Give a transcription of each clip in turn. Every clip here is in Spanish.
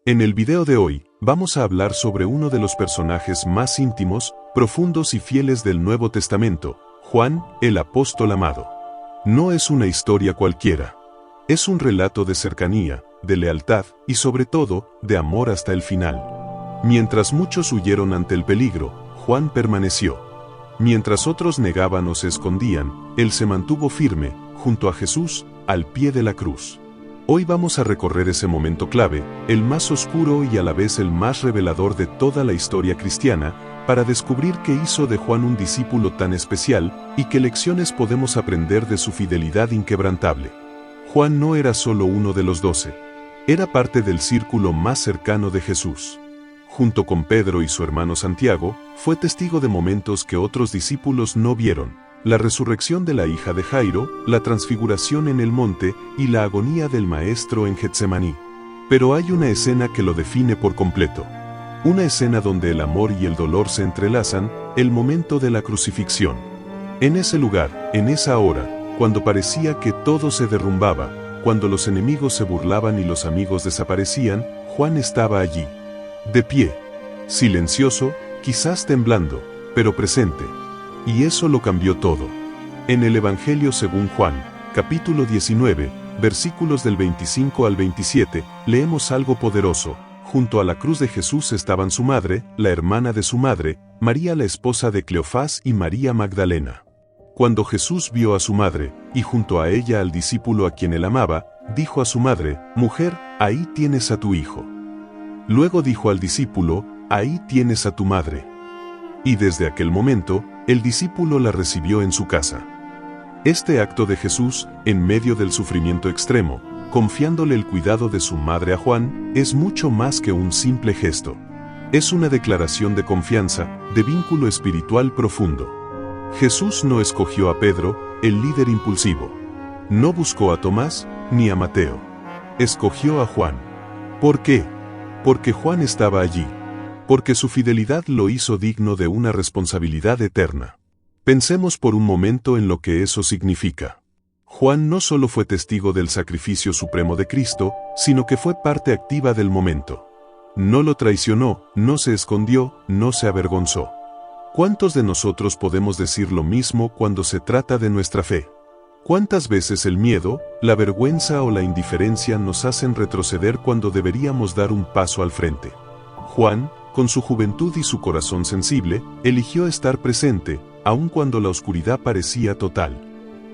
En el video de hoy, vamos a hablar sobre uno de los personajes más íntimos, profundos y fieles del Nuevo Testamento, Juan, el apóstol amado. No es una historia cualquiera. Es un relato de cercanía, de lealtad y sobre todo, de amor hasta el final. Mientras muchos huyeron ante el peligro, Juan permaneció. Mientras otros negaban o se escondían, él se mantuvo firme, junto a Jesús, al pie de la cruz. Hoy vamos a recorrer ese momento clave, el más oscuro y a la vez el más revelador de toda la historia cristiana, para descubrir qué hizo de Juan un discípulo tan especial y qué lecciones podemos aprender de su fidelidad inquebrantable. Juan no era solo uno de los 12. Era parte del círculo más cercano de Jesús. Junto con Pedro y su hermano Santiago, fue testigo de momentos que otros discípulos no vieron. La resurrección de la hija de Jairo, la transfiguración en el monte y la agonía del maestro en Getsemaní. Pero hay una escena que lo define por completo. Una escena donde el amor y el dolor se entrelazan, el momento de la crucifixión. En ese lugar, en esa hora, cuando parecía que todo se derrumbaba, cuando los enemigos se burlaban y los amigos desaparecían, Juan estaba allí. De pie, silencioso, quizás temblando, pero presente. Y eso lo cambió todo. En el Evangelio según Juan, capítulo 19, versículos del 25 al 27, leemos algo poderoso. Junto a la cruz de Jesús estaban su madre, la hermana de su madre, María la esposa de Cleofás y María Magdalena. Cuando Jesús vio a su madre, y junto a ella al discípulo a quien él amaba, dijo a su madre: «Mujer, ahí tienes a tu hijo». Luego dijo al discípulo: «Ahí tienes a tu madre». Y desde aquel momento, el discípulo la recibió en su casa. Este acto de Jesús, en medio del sufrimiento extremo, confiándole el cuidado de su madre a Juan, es mucho más que un simple gesto. Es una declaración de confianza, de vínculo espiritual profundo. Jesús no escogió a Pedro, el líder impulsivo. No buscó a Tomás, ni a Mateo. Escogió a Juan. ¿Por qué? Porque Juan estaba allí. Porque su fidelidad lo hizo digno de una responsabilidad eterna. Pensemos por un momento en lo que eso significa. Juan no solo fue testigo del sacrificio supremo de Cristo, sino que fue parte activa del momento. No lo traicionó, no se escondió, no se avergonzó. ¿Cuántos de nosotros podemos decir lo mismo cuando se trata de nuestra fe? ¿Cuántas veces el miedo, la vergüenza o la indiferencia nos hacen retroceder cuando deberíamos dar un paso al frente? Juan, con su juventud y su corazón sensible, eligió estar presente, aun cuando la oscuridad parecía total.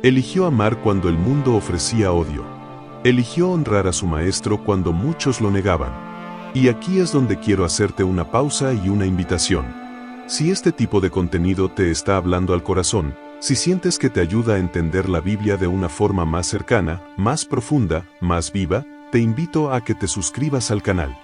Eligió amar cuando el mundo ofrecía odio. Eligió honrar a su maestro cuando muchos lo negaban. Y aquí es donde quiero hacerte una pausa y una invitación. Si este tipo de contenido te está hablando al corazón, si sientes que te ayuda a entender la Biblia de una forma más cercana, más profunda, más viva, te invito a que te suscribas al canal.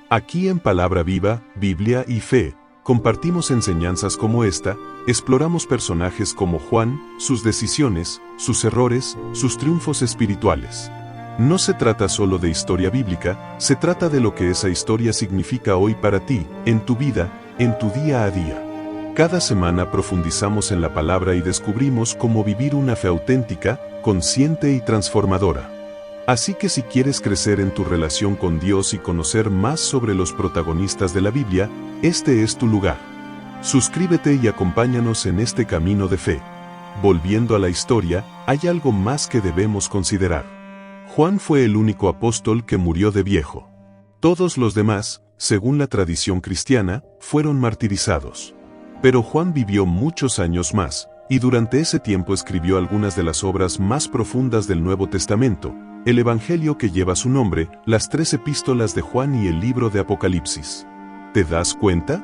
Aquí en Palabra Viva, Biblia y Fe, compartimos enseñanzas como esta, exploramos personajes como Juan, sus decisiones, sus errores, sus triunfos espirituales. No se trata solo de historia bíblica, se trata de lo que esa historia significa hoy para ti, en tu vida, en tu día a día. Cada semana profundizamos en la palabra y descubrimos cómo vivir una fe auténtica, consciente y transformadora. Así que si quieres crecer en tu relación con Dios y conocer más sobre los protagonistas de la Biblia, este es tu lugar. Suscríbete y acompáñanos en este camino de fe. Volviendo a la historia, hay algo más que debemos considerar. Juan fue el único apóstol que murió de viejo. Todos los demás, según la tradición cristiana, fueron martirizados. Pero Juan vivió muchos años más, y durante ese tiempo escribió algunas de las obras más profundas del Nuevo Testamento, el Evangelio que lleva su nombre, las 3 epístolas de Juan y el libro de Apocalipsis. ¿Te das cuenta?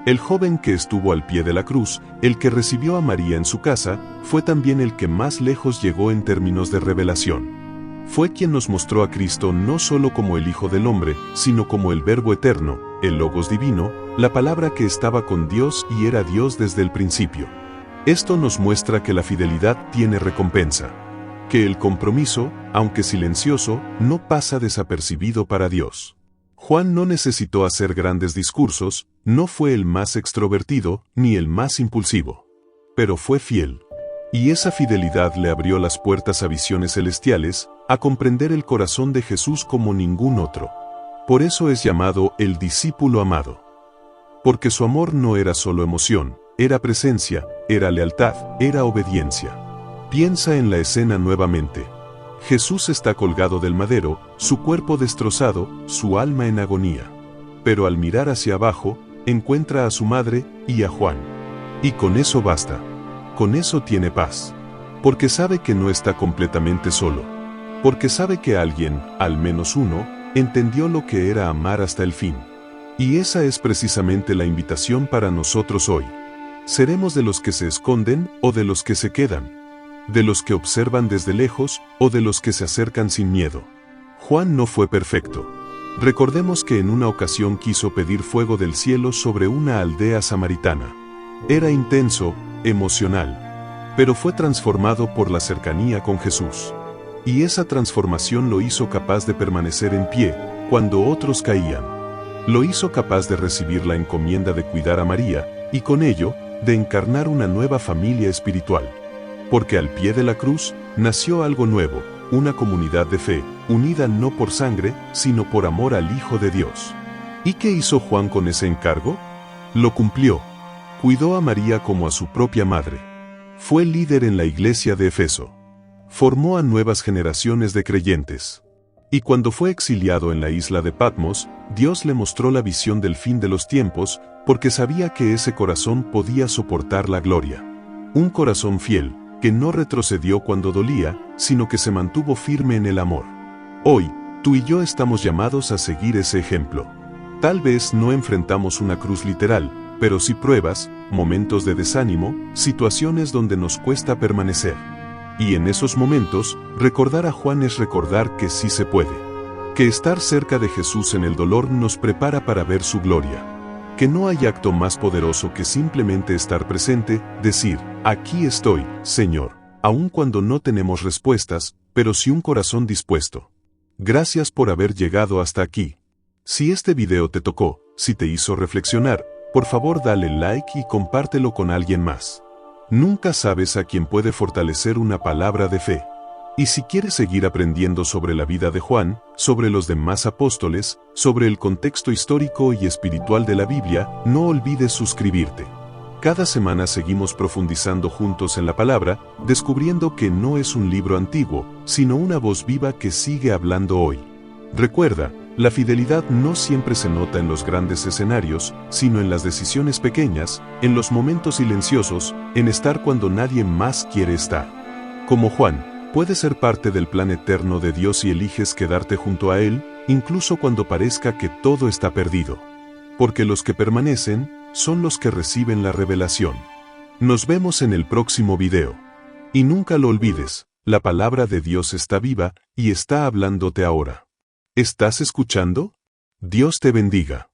El joven que estuvo al pie de la cruz, el que recibió a María en su casa, fue también el que más lejos llegó en términos de revelación. Fue quien nos mostró a Cristo no solo como el Hijo del Hombre, sino como el Verbo eterno, el Logos divino, la palabra que estaba con Dios y era Dios desde el principio. Esto nos muestra que la fidelidad tiene recompensa. Que el compromiso, aunque silencioso, no pasa desapercibido para Dios. Juan no necesitó hacer grandes discursos, no fue el más extrovertido, ni el más impulsivo. Pero fue fiel. Y esa fidelidad le abrió las puertas a visiones celestiales, a comprender el corazón de Jesús como ningún otro. Por eso es llamado el discípulo amado. Porque su amor no era solo emoción, era presencia, era lealtad, era obediencia. Piensa en la escena nuevamente. Jesús está colgado del madero, su cuerpo destrozado, su alma en agonía. Pero al mirar hacia abajo, encuentra a su madre y a Juan. Y con eso basta. Con eso tiene paz. Porque sabe que no está completamente solo. Porque sabe que alguien, al menos uno, entendió lo que era amar hasta el fin. Y esa es precisamente la invitación para nosotros hoy. ¿Seremos de los que se esconden o de los que se quedan? ¿De los que observan desde lejos o de los que se acercan sin miedo? Juan no fue perfecto. Recordemos que en una ocasión quiso pedir fuego del cielo sobre una aldea samaritana. Era intenso, emocional, pero fue transformado por la cercanía con Jesús. Y esa transformación lo hizo capaz de permanecer en pie cuando otros caían. Lo hizo capaz de recibir la encomienda de cuidar a María y con ello, de encarnar una nueva familia espiritual. Porque al pie de la cruz nació algo nuevo, una comunidad de fe, unida no por sangre, sino por amor al Hijo de Dios. ¿Y qué hizo Juan con ese encargo? Lo cumplió. Cuidó a María como a su propia madre. Fue líder en la iglesia de Efeso. Formó a nuevas generaciones de creyentes. Y cuando fue exiliado en la isla de Patmos, Dios le mostró la visión del fin de los tiempos, porque sabía que ese corazón podía soportar la gloria. Un corazón fiel, que no retrocedió cuando dolía, sino que se mantuvo firme en el amor. Hoy, tú y yo estamos llamados a seguir ese ejemplo. Tal vez no enfrentamos una cruz literal, pero sí pruebas, momentos de desánimo, situaciones donde nos cuesta permanecer. Y en esos momentos, recordar a Juan es recordar que sí se puede. Que estar cerca de Jesús en el dolor nos prepara para ver su gloria. Que no hay acto más poderoso que simplemente estar presente, decir, aquí estoy, Señor, aun cuando no tenemos respuestas, pero sí un corazón dispuesto. Gracias por haber llegado hasta aquí. Si este video te tocó, si te hizo reflexionar, por favor dale like y compártelo con alguien más. Nunca sabes a quién puede fortalecer una palabra de fe. Y si quieres seguir aprendiendo sobre la vida de Juan, sobre los demás apóstoles, sobre el contexto histórico y espiritual de la Biblia, no olvides suscribirte. Cada semana seguimos profundizando juntos en la palabra, descubriendo que no es un libro antiguo, sino una voz viva que sigue hablando hoy. Recuerda, la fidelidad no siempre se nota en los grandes escenarios, sino en las decisiones pequeñas, en los momentos silenciosos, en estar cuando nadie más quiere estar. Como Juan, puedes ser parte del plan eterno de Dios y eliges quedarte junto a Él, incluso cuando parezca que todo está perdido. Porque los que permanecen, son los que reciben la revelación. Nos vemos en el próximo video. Y nunca lo olvides, la palabra de Dios está viva y está hablándote ahora. ¿Estás escuchando? Dios te bendiga.